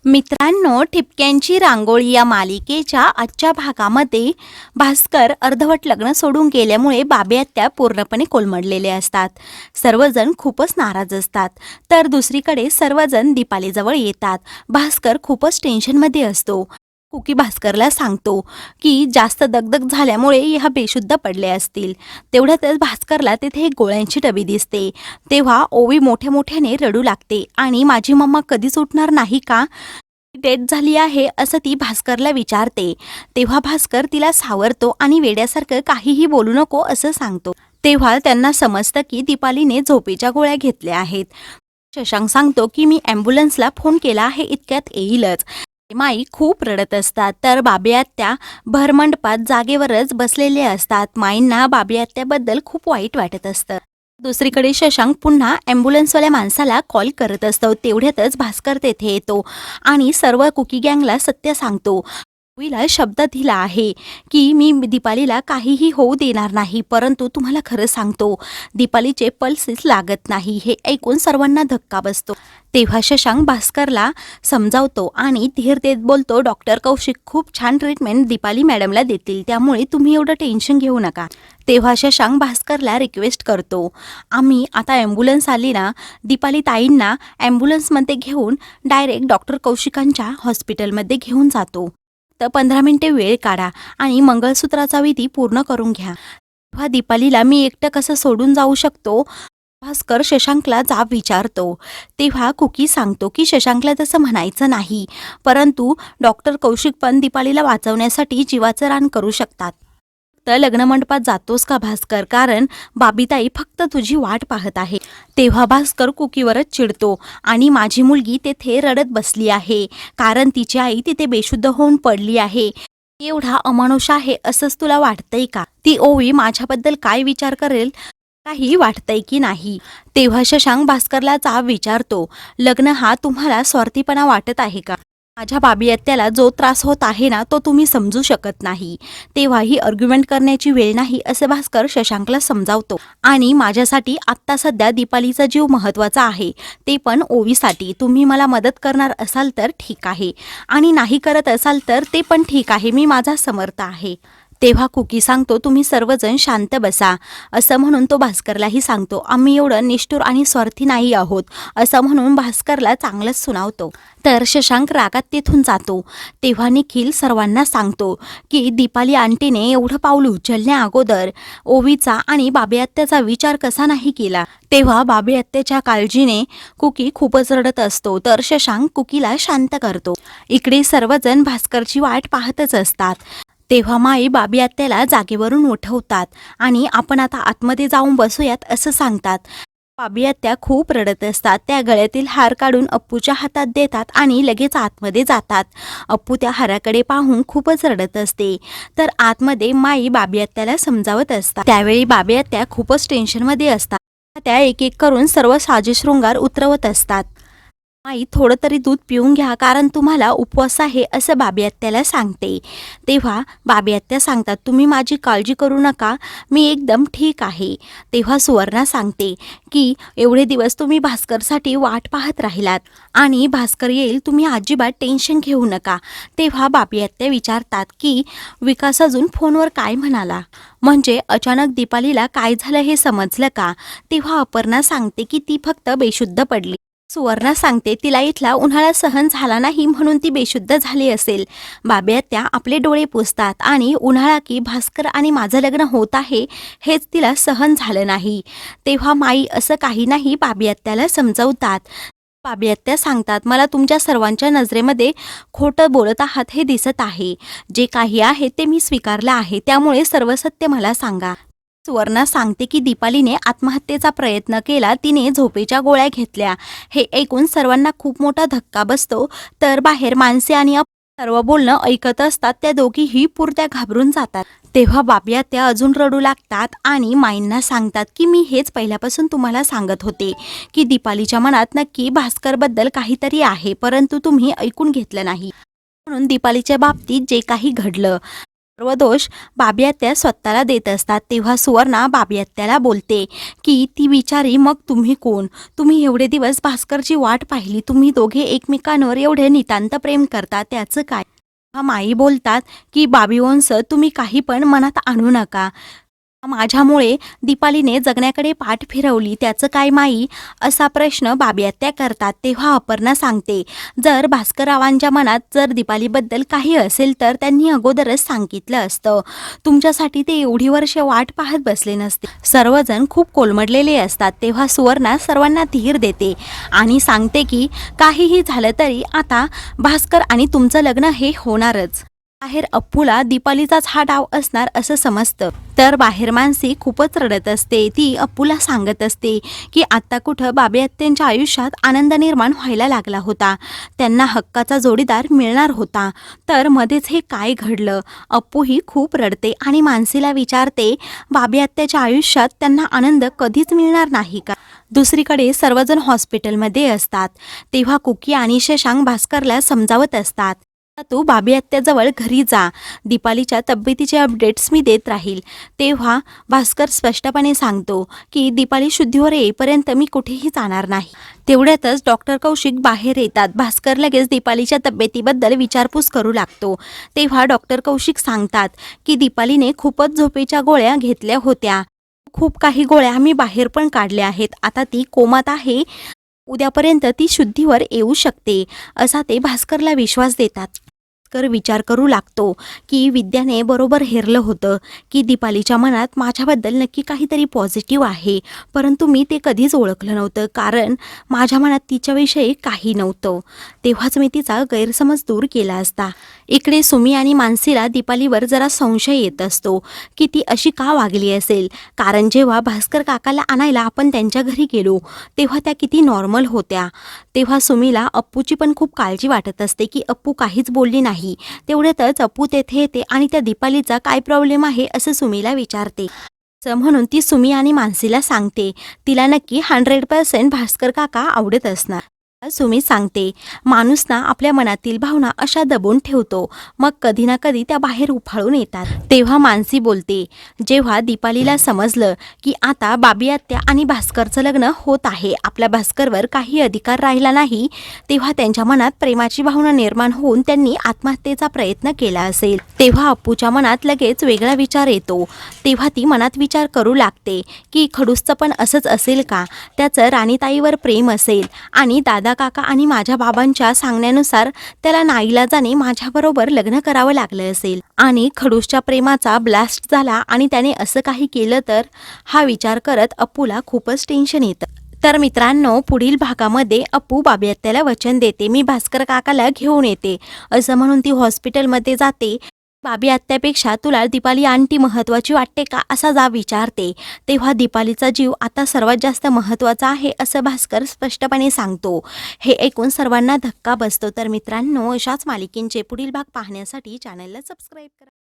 मित्रांनो, ठिपक्यांची रांगोळी या मालिकेच्या आजच्या भागामध्ये भास्कर अर्धवट लग्न सोडून गेल्यामुळे बाबी आत्या पूर्णपणे कोलमडलेले असतात. सर्वजण खूपच नाराज असतात. तर दुसरीकडे सर्वजण दीपालीजवळ येतात. भास्कर खूपच टेन्शनमध्ये असतो. कुकी भास्करला सांगतो की जास्त दगदग झाल्यामुळे ह्या बेशुद्ध पडले असतील. तेवढ्यातच भास्करला तिथे एक गोळ्यांची डबी दिसते. तेव्हा ओवी मोठ्या मोठ्याने रडू लागते आणि माझी मम्मा कधीच उठणार नाही का, डेथ झाली आहे असं ती भास्करला विचारते. तेव्हा भास्कर तिला सावरतो आणि वेड्यासारखं काहीही बोलू नको असं सांगतो. तेव्हा त्यांना समजतं की दीपालीने झोपेच्या गोळ्या घेतल्या आहेत. शशांक सांगतो की मी ॲम्ब्युलन्सला फोन केला आहे, इतक्यात येईलच. माई खूप रडत असतात. तर बाबी आत्या भरमंडपात जागेवरच बसलेले असतात. माईंना बाबी आत्याबद्दल खूप वाईट वाटत असतं. दुसरीकडे शशांक पुन्हा ॲम्ब्युलन्सवाल्या माणसाला कॉल करत असतो. तेवढ्यातच भास्कर तेथे येतो आणि सर्व कुकी गँगला सत्य सांगतो. ओवीला शब्द दिला आहे की मी दीपालीला काहीही होऊ देणार नाही, परंतु तुम्हाला खरं सांगतो, दीपालीचे पल्सेस लागत नाही. हे ऐकून सर्वांना धक्का बसतो. तेव्हा शशांक भास्करला समजावतो आणि धीर देत बोलतो, डॉक्टर कौशिक खूप छान ट्रीटमेंट दीपाली मॅडमला देतील, त्यामुळे तुम्ही एवढं टेन्शन घेऊ नका. तेव्हा शशांक भास्करला रिक्वेस्ट करतो, आम्ही आता ॲम्ब्युलन्स आली ना, दीपाली ताईंना ॲम्ब्युलन्समध्ये घेऊन डायरेक्ट डॉक्टर कौशिकांच्या हॉस्पिटलमध्ये घेऊन जातो. तर 15 मिनिटे वेळ काढा आणि मंगळसूत्राचा विधी पूर्ण करून घ्या. तेव्हा दीपालीला मी एकटं कसं सोडून जाऊ शकतो, भास्कर शशांकला जाब विचारतो. तेव्हा कुकी सांगतो की शशांकला तसं म्हणायचं नाही, परंतु डॉक्टर कौशिक पण दीपालीला वाचवण्यासाठी जीवाचं रान करू शकतात. तर लग्नमंडपात जातोस का भास्कर, कारण बाबीताई फक्त तुझी वाट पाहत आहे. तेव्हा भास्कर कुकीवरच चिडतो आणि माझी मुलगी तेथे रडत बसली आहे, कारण तिची आई तिथे बेशुद्ध होऊन पडली आहे. एवढा अमानुष आहे असंच तुला वाटतंय का? ती ओवी माझ्याबद्दल काय विचार करेल, काही वाटतंय की नाही? तेव्हा शशांक भास्करला जाब विचारतो, लग्न हा तुम्हाला स्वार्थीपणा वाटत आहे का? माझ्या बाबी आत्याला जो त्रास होत आहे ना, तो तुम्ही समजू शकत नाही. तेव्हा ही आर्ग्युमेंट करण्याची वेळ नाही असं भास्कर शशांकला समजावतो. आणि माझ्यासाठी आत्ता सध्या दीपालीचा जीव महत्त्वाचा आहे, ते पण ओवीसाठी. तुम्ही मला मदत करणार असाल तर ठीक आहे, आणि नाही करत असाल तर ते पण ठीक आहे, मी माझा समर्थ आहे. तेव्हा कुकी सांगतो, तुम्ही सर्वजण शांत बसा असं म्हणून तो भास्करलाही सांगतो, आम्ही एवढं निष्ठुर आणि स्वार्थी नाही आहोत असं म्हणून भास्करला चांगलंच सुनावतो. तर शशांक रागात तिथून जातो. तेव्हा निखिल सर्वांना सांगतो की दीपाली आंटीने एवढं पाऊल उचलण्या अगोदर ओवीचा आणि बाबी आत्याचा विचार कसा नाही केला. तेव्हा बाबी आत्याच्या काळजीने कुकी खूपच रडत असतो. तर शशांक कुकीला शांत करतो. इकडे सर्वजण भास्करची वाट पाहतच असतात. तेव्हा माई बाबी आत्याला जागेवरून उठवतात आणि आपण आता आतमध्ये जाऊन बसूयात असं सांगतात. बाबी आत्या खूप रडत असतात. त्या गळ्यातील हार काढून अप्पूच्या हातात देतात आणि लगेच आतमध्ये जातात. अप्पू त्या हाराकडे पाहून खूपच रडत असते. तर आतमध्ये माई बाबी आत्याला समजावत असतात. त्यावेळी बाबी आत्या खूपच टेन्शनमध्ये असतात. त्या एक एक करून सर्व साजेशृंगार उतरवत असतात. आई, थोडं तरी दूध पिऊन घ्या, कारण तुम्हाला उपवास आहे असं बाबी आत्याला सांगते. तेव्हा बाबी आत्या सांगतात, तुम्ही माझी काळजी करू नका, मी एकदम ठीक आहे. तेव्हा सुवर्णा सांगते की एवढे दिवस तुम्ही भास्करसाठी वाट पाहत राहिलात आणि भास्कर येईल, तुम्ही अजिबात टेन्शन घेऊ नका. तेव्हा बाबी आत्या विचारतात की विकास अजून फोनवर काय म्हणाला, म्हणजे अचानक दीपालीला काय झालं हे समजलं का? तेव्हा अपर्णा सांगते की ती फक्त बेशुद्ध पडली. सुवर्णा सांगते तिला इथला उन्हाळा सहन झाला नाही म्हणून ती बेशुद्ध झाली असेल. बाबी आत्या आपले डोळे पुसतात आणि उन्हाळा की भास्कर आणि माझं लग्न होत आहे हेच तिला सहन झालं नाही. तेव्हा माई असं काही नाही बाबी आत्याला समजावतात. बाबी आत्या सांगतात, मला तुमच्या सर्वांच्या नजरेमध्ये खोटं बोलत आहात हे दिसत आहे. जे काही आहे ते मी स्वीकारलं आहे, त्यामुळे सर्व सत्य मला सांगा. सुवर्णा सांगते की दीपालीने आत्महत्येचा प्रयत्न केला, तिने झोपेच्या गोळ्या घेतल्या. हे ऐकून सर्वांना खूप मोठा धक्का बसतो. तर बाहेर मानसी आणि सर्व बोलणं ऐकत असतात. त्या दोघीही पुरत्या घाबरून जातात. तेव्हा बाबी आत्या अजून रडू लागतात आणि माईंना सांगतात की मी हेच पहिल्यापासून तुम्हाला सांगत होते की दीपालीच्या मनात नक्की भास्करबद्दल काहीतरी आहे, परंतु तुम्ही ऐकून घेतलं नाही. म्हणून दीपालीच्या बाबतीत जे काही घडलं सर्व दोष बाबी आत्या स्वतःला देत असतात. तेव्हा सुवर्णा बाबी आत्याला बोलते की ती बिचारी मग तुम्ही कोण? तुम्ही एवढे दिवस भास्करची वाट पाहिली, तुम्ही दोघे एकमेकांवर एवढे नितांत प्रेम करता, त्याचं काय? तेव्हा माई बोलतात की बाबी वंश तुम्ही काही पण मनात आणू नका. माझ्यामुळे दीपालीने जगण्याकडे पाठ फिरवली, त्याचं काय माई? असा प्रश्न बाबी आत्या करतात. तेव्हा अपर्णा सांगते जर भास्कररावांच्या मनात जर दीपालीबद्दल काही असेल तर त्यांनी अगोदरच सांगितलं असतं. तुमच्यासाठी ते एवढी वर्ष वाट पाहत बसले नसते. सर्वजण खूप कोलमडलेले असतात. तेव्हा सुवर्णा सर्वांना धीर देते आणि सांगते की काहीही झालं तरी आता भास्कर आणि तुमचं लग्न हे होणारच. बाहेर अप्पूला दीपालीचाच हा डाव असणार असं समजतं. तर बाहेर मानसी खूपच रडत असते. ती अप्पूला सांगत असते की आत्ता कुठं बाबी आत्यांच्या आयुष्यात आनंद निर्माण व्हायला लागला होता, त्यांना हक्काचा जोडीदार मिळणार होता, तर मध्येच हे काय घडलं? अप्पू ही खूप रडते आणि मानसीला विचारते बाबी आत्याच्या आयुष्यात त्यांना आनंद कधीच मिळणार नाही का? दुसरीकडे सर्वजण हॉस्पिटलमध्ये असतात. तेव्हा कुकी आणि शशांक भास्करला समजावत असतात तू बाबी आत्याजवळ घरी जा, दीपालीच्या तब्येतीचे अपडेट्स मी देत राहील. तेव्हा भास्कर स्पष्टपणे सांगतो की दीपाली शुद्धीवर येईपर्यंत मी कुठेही जाणार नाही. तेवढ्यातच डॉक्टर कौशिक बाहेर येतात. भास्कर लगेच दीपालीच्या तब्येतीबद्दल विचारपूस करू लागतो. तेव्हा डॉक्टर कौशिक सांगतात की दीपालीने खूपच झोपेच्या गोळ्या घेतल्या होत्या, खूप काही गोळ्या आम्ही बाहेर पण काढल्या आहेत, आता ती कोमात आहे, उद्यापर्यंत ती शुद्धीवर येऊ शकते, असा ते भास्करला विश्वास देतात. भास्कर विचार करू लागतो की विद्याने बरोबर हेरलं होतं की दीपालीच्या मनात माझ्याबद्दल नक्की काहीतरी पॉझिटिव्ह आहे, परंतु मी ते कधीच ओळखलं नव्हतं कारण माझ्या मनात तिच्याविषयी काही नव्हतं. तेव्हाच मी तिचा गैरसमज दूर केला असता. इकडे सुमी आणि मानसीला दीपालीवर जरा संशय येत असतो की ती अशी का वागली असेल, कारण जेव्हा भास्कर काकाला आणायला आपण त्यांच्या घरी गेलो तेव्हा त्या किती नॉर्मल होत्या. तेव्हा सुमीला अप्पूची पण खूप काळजी वाटत असते की अप्पू काहीच बोलली नाही. तेवढ्यातच अप्पू तेथे येते आणि त्या दीपालीचा काय प्रॉब्लेम आहे असं सुमीला विचारते. म्हणून ती सुमी आणि मानसीला सांगते तिला नक्की 100% भास्कर काका आवडत असणार. सुमी सांगते माणूस ना आपल्या मनातील भावना अशा दबून ठेवतो, मग कधी ना कधी त्या बाहेर उफाळून येतात. तेव्हा मानसी बोलते जेव्हा दीपालीला समजलं की आता बाबी आत्या आणि भास्करचं लग्न होत आहे, आपल्या भास्करवर काही अधिकार राहिला नाही, तेव्हा त्यांच्या मनात प्रेमाची भावना निर्माण होऊन त्यांनी आत्महत्येचा प्रयत्न केला असेल. तेव्हा अप्पूच्या मनात लगेच वेगळा विचार येतो. तेव्हा ती मनात विचार करू लागते की खडूसचं पण असंच असेल का, त्याचं राणीताईवर प्रेम असेल आणि दादा काका आणि माझ्या बाबांच्या सांगण्यानुसार त्याला नाईलाजाने माझ्याबरोबर लग्न करावं लागलं असेल आणि खडूसच्या प्रेमाचा ब्लास्ट झाला आणि त्याने असं काही केलं तर, हा विचार करत अप्पूला खूपच टेन्शन येतं. तर मित्रांनो, पुढील भागामध्ये अप्पू बाबी आत्याला वचन देते मी भास्कर काकाला घेऊन येते असं म्हणून ती हॉस्पिटलमध्ये जाते. बाबी आत्यापेक्षा तुला दीपाली आंटी महत्त्वाची वाटते का असा जा विचारते. तेव्हा दीपालीचा जीव आता सर्वात जास्त महत्त्वाचा आहे असं भास्कर स्पष्टपणे सांगतो. हे ऐकून सर्वांना धक्का बसतो. तर मित्रांनो, अशाच मालिकेंचे पुढील भाग पाहण्यासाठी चॅनलला सबस्क्राईब करा.